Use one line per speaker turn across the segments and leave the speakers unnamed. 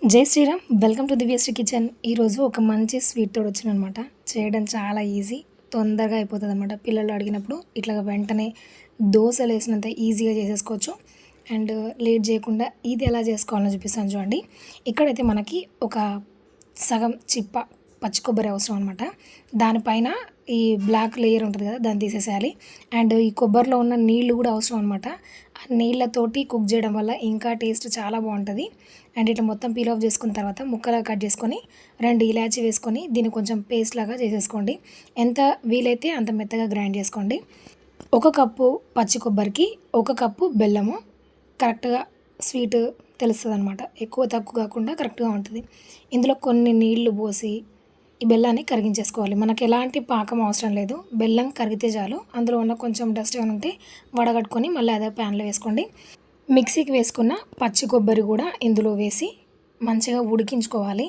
జై Shriram. Welcome to Divyasri kitchen. ఈరోజు ఒక మంచి స్వీట్ తోడు వచ్చిననమాట. చేయడం చాలా ఈజీ, తొందరగా అయిపోతుంది అనమాట. పిల్లలు అడిగినప్పుడు ఇట్లా వెంటనే దోశలు వేసినంత ఈజీగా చేసేసుకోవచ్చు. అండ్ లేట్ చేయకుండా ఇది ఎలా చేసుకోవాలో చూపిస్తాను చూడండి. ఇక్కడైతే మనకి ఒక సగం చిప్ప పచ్చి కొబ్బరి అవసరం అనమాట. దానిపైన ఈ బ్లాక్ లేయర్ ఉంటుంది కదా, దాన్ని తీసేసేయాలి. అండ్ ఈ కొబ్బరిలో ఉన్న నీళ్ళు కూడా అవసరం అనమాట. ఆ నీళ్ళతోటి కుక్ చేయడం వల్ల ఇంకా టేస్ట్ చాలా బాగుంటుంది. అండ్ ఇట్లా మొత్తం పీల్ ఆఫ్ చేసుకున్న తర్వాత ముక్కలా కట్ చేసుకొని 2 ఇలాచీ వేసుకొని దీన్ని కొంచెం పేస్ట్ లాగా చేసేసుకోండి. ఎంత వీలైతే అంత మెత్తగా గ్రైండ్ చేసుకోండి. 1 కప్పు పచ్చి కొబ్బరికి 1 కప్పు బెల్లము కరెక్ట్గా స్వీట్ తెలుస్తుంది అనమాట. ఎక్కువ తక్కువ కాకుండా కరెక్ట్గా ఉంటుంది. ఇందులో కొన్ని నీళ్లు పోసి ఈ బెల్లాన్ని కరిగించేసుకోవాలి. మనకు ఎలాంటి పాకం అవసరం లేదు, బెల్లం కరిగితే చాలు. అందులో ఉన్న కొంచెం డస్ట్ ఏమైనా ఉంటే వడగట్టుకొని మళ్ళీ అదే ప్యాన్లో వేసుకోండి. మిక్సీకి వేసుకున్న పచ్చి కొబ్బరి కూడా ఇందులో వేసి మంచిగా ఉడికించుకోవాలి.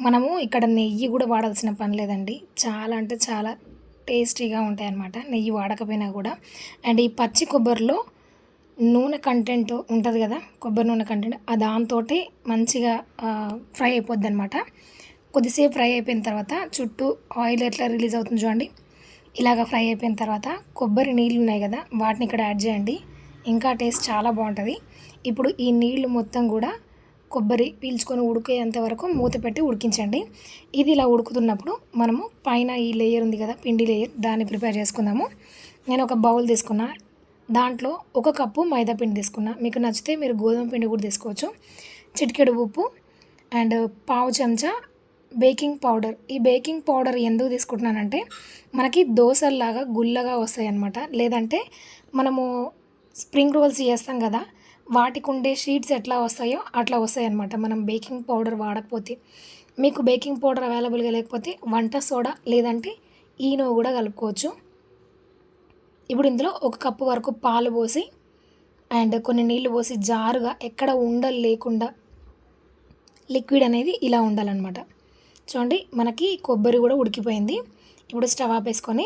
మనము ఇక్కడ నెయ్యి కూడా వాడాల్సిన పని లేదండి. చాలా అంటే చాలా టేస్టీగా ఉంటాయి అన్నమాట, నెయ్యి వాడకపోయినా కూడా. అండ్ ఈ పచ్చి కొబ్బరిలో నూనె కంటెంట్ ఉంటుంది కదా, కొబ్బరి నూనె కంటెంట్, దాంతో మంచిగా ఫ్రై అయిపోద్ది అనమాట. కొద్దిసేపు ఫ్రై అయిపోయిన తర్వాత చుట్టూ ఆయిల్ ఎట్లా రిలీజ్ అవుతుంది చూడండి. ఇలాగ ఫ్రై అయిపోయిన తర్వాత కొబ్బరి నీళ్ళు ఉన్నాయి కదా, వాటిని ఇక్కడ యాడ్ చేయండి. ఇంకా టేస్ట్ చాలా బాగుంటుంది. ఇప్పుడు ఈ నీళ్ళు మొత్తం కూడా కొబ్బరి పీల్చుకొని ఉడికేంత వరకు మూత పెట్టి ఉడికించండి. ఇది ఇలా ఉడుకుతున్నప్పుడు మనము పైన ఈ లేయర్ ఉంది కదా, పిండి లేయర్, దాన్ని ప్రిపేర్ చేసుకుందాము. నేను ఒక బౌల్ తీసుకున్నా, దాంట్లో 1 కప్పు మైదా పిండి తీసుకున్నా. మీకు నచ్చితే మీరు గోధుమ పిండి కూడా తీసుకోవచ్చు. చిటికెడు ఉప్పు అండ్ పావు చెంచా బేకింగ్ పౌడర్. ఈ బేకింగ్ పౌడర్ ఎందుకు తీసుకుంటున్నానంటే మనకి దోశల్లాగా గుల్లగా వస్తాయి అన్నమాట. లేదంటే మనము స్ప్రింగ్ రోల్స్ చేస్తాం కదా, వాటికి ఉండే షీట్స్ ఎట్లా వస్తాయో అట్లా వస్తాయి అన్నమాట మనం బేకింగ్ పౌడర్ వాడకపోతే. మీకు బేకింగ్ పౌడర్ అవైలబుల్గా లేకపోతే వంట సోడా లేదంటే ఈనో కూడా కలుపుకోవచ్చు. ఇప్పుడు ఇందులో 1 కప్పు వరకు పాలు పోసి అండ్ కొన్ని నీళ్లు పోసి జారుగా, ఎక్కడ ఉండలు లేకుండా లిక్విడ్ అనేది ఇలా ఉండాలన్నమాట. చూడండి, మనకి కొబ్బరి కూడా ఉడికిపోయింది. ఇప్పుడు స్టవ్ ఆపేసుకొని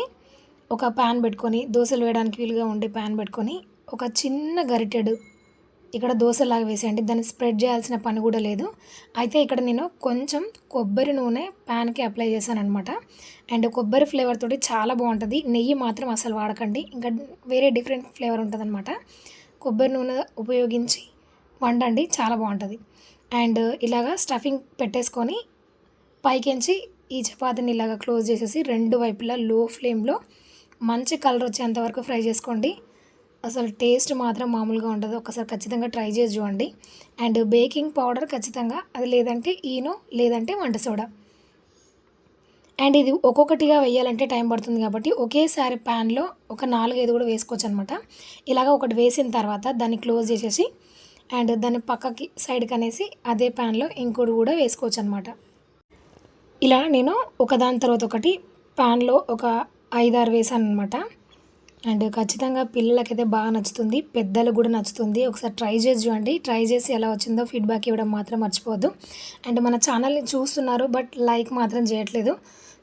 ఒక ప్యాన్ పెట్టుకొని, దోశలు వేయడానికి వీలుగా ఉండే ప్యాన్ పెట్టుకొని ఒక చిన్న గరిటెడు ఇక్కడ దోశలాగా వేసేయండి. దాన్ని స్ప్రెడ్ చేయాల్సిన పని కూడా లేదు. అయితే ఇక్కడ నేను కొంచెం కొబ్బరి నూనె ప్యాన్కి అప్లై చేశాను అనమాట. అండ్ కొబ్బరి ఫ్లేవర్ తోటి చాలా బాగుంటుంది. నెయ్యి మాత్రం అసలు వాడకండి, ఇంకా వేరే డిఫరెంట్ ఫ్లేవర్ ఉంటుంది అనమాట. కొబ్బరి నూనె ఉపయోగించి వండండి, చాలా బాగుంటుంది. అండ్ ఇలాగా స్టఫింగ్ పెట్టేసుకొని పైకెంచి ఈ చపాతీని ఇలాగా క్లోజ్ చేసేసి 2 వైపులా లో ఫ్లేమ్లో మంచి కలర్ వచ్చేంత వరకు ఫ్రై చేసుకోండి. అసలు టేస్ట్ మాత్రం మామూలుగా ఉండదు. ఒకసారి ఖచ్చితంగా ట్రై చేసి చూడండి. అండ్ బేకింగ్ పౌడర్ ఖచ్చితంగా, అది లేదంటే ఈనో లేదంటే వంట సోడా. అండ్ ఇది ఒక్కొక్కటిగా వేయాలంటే టైం పడుతుంది కాబట్టి ఒకేసారి ప్యాన్లో ఒక 4-5 కూడా వేసుకోవచ్చు అనమాట. ఇలాగ ఒకటి వేసిన తర్వాత దాన్ని క్లోజ్ చేసేసి అండ్ దాన్ని పక్కకి సైడ్కి అనేసి అదే ప్యాన్లో ఇంకోటి కూడా వేసుకోవచ్చు అనమాట. ఇలా నేను ఒకదాని తర్వాత ఒకటి ప్యాన్లో ఒక 5-6 వేసాను అనమాట. అండ్ ఖచ్చితంగా పిల్లలకైతే బాగా నచ్చుతుంది, పెద్దలకు కూడా నచ్చుతుంది. ఒకసారి ట్రై చేసి చూడండి. ట్రై చేసి ఎలా వచ్చిందో ఫీడ్బ్యాక్ ఇవ్వడం మాత్రం మర్చిపోవద్దు. అండ్ మన ఛానల్ని చూస్తున్నారు బట్ లైక్ మాత్రం చేయట్లేదు.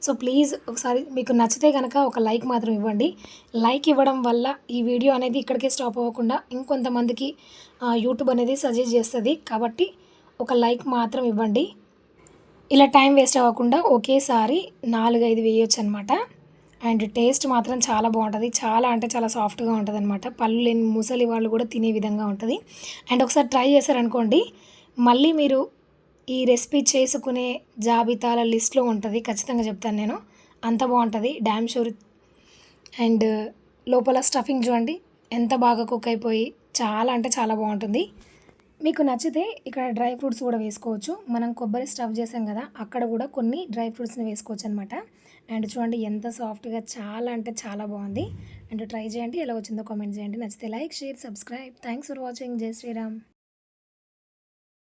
సో ప్లీజ్ ఒకసారి మీకు నచ్చితే కనుక ఒక లైక్ మాత్రం ఇవ్వండి. లైక్ ఇవ్వడం వల్ల ఈ వీడియో అనేది ఇక్కడికే స్టాప్ అవ్వకుండా ఇంకొంతమందికి యూట్యూబ్ అనేది సజెస్ట్ చేస్తుంది. కాబట్టి ఒక లైక్ మాత్రం ఇవ్వండి. ఇలా టైం వేస్ట్ అవ్వకుండా ఒకేసారి 4-5 వేయొచ్చు అనమాట. అండ్ టేస్ట్ మాత్రం చాలా బాగుంటుంది. చాలా అంటే చాలా సాఫ్ట్గా ఉంటుంది అనమాట. పళ్ళు లేని ముసలి వాళ్ళు కూడా తినే విధంగా ఉంటుంది. అండ్ ఒకసారి ట్రై చేశారనుకోండి, మళ్ళీ మీరు ఈ రెసిపీ చేసుకునే జాబితాల లిస్ట్లో ఉంటుంది. ఖచ్చితంగా చెప్తాను నేను, అంత బాగుంటుంది, డ్యామ్ షూర్. అండ్ లోపల స్టఫింగ్ చూడండి ఎంత బాగా కుక్ అయిపోయి చాలా అంటే చాలా బాగుంటుంది. మీకు నచ్చితే ఇక్కడ డ్రై ఫ్రూట్స్ కూడా వేసుకోవచ్చు. మనం కొబ్బరి స్టఫ్ చేసాం కదా, అక్కడ కూడా కొన్ని డ్రై ఫ్రూట్స్ని వేసుకోవచ్చు అనమాట. అండ్ చూడండి ఎంత సాఫ్ట్గా, చాలా అంటే చాలా బాగుంది. అండ్ ట్రై చేయండి, ఎలా వచ్చిందో కామెంట్ చేయండి. నచ్చితే like, share, subscribe. Thanks for watching. జై శ్రీరామ్.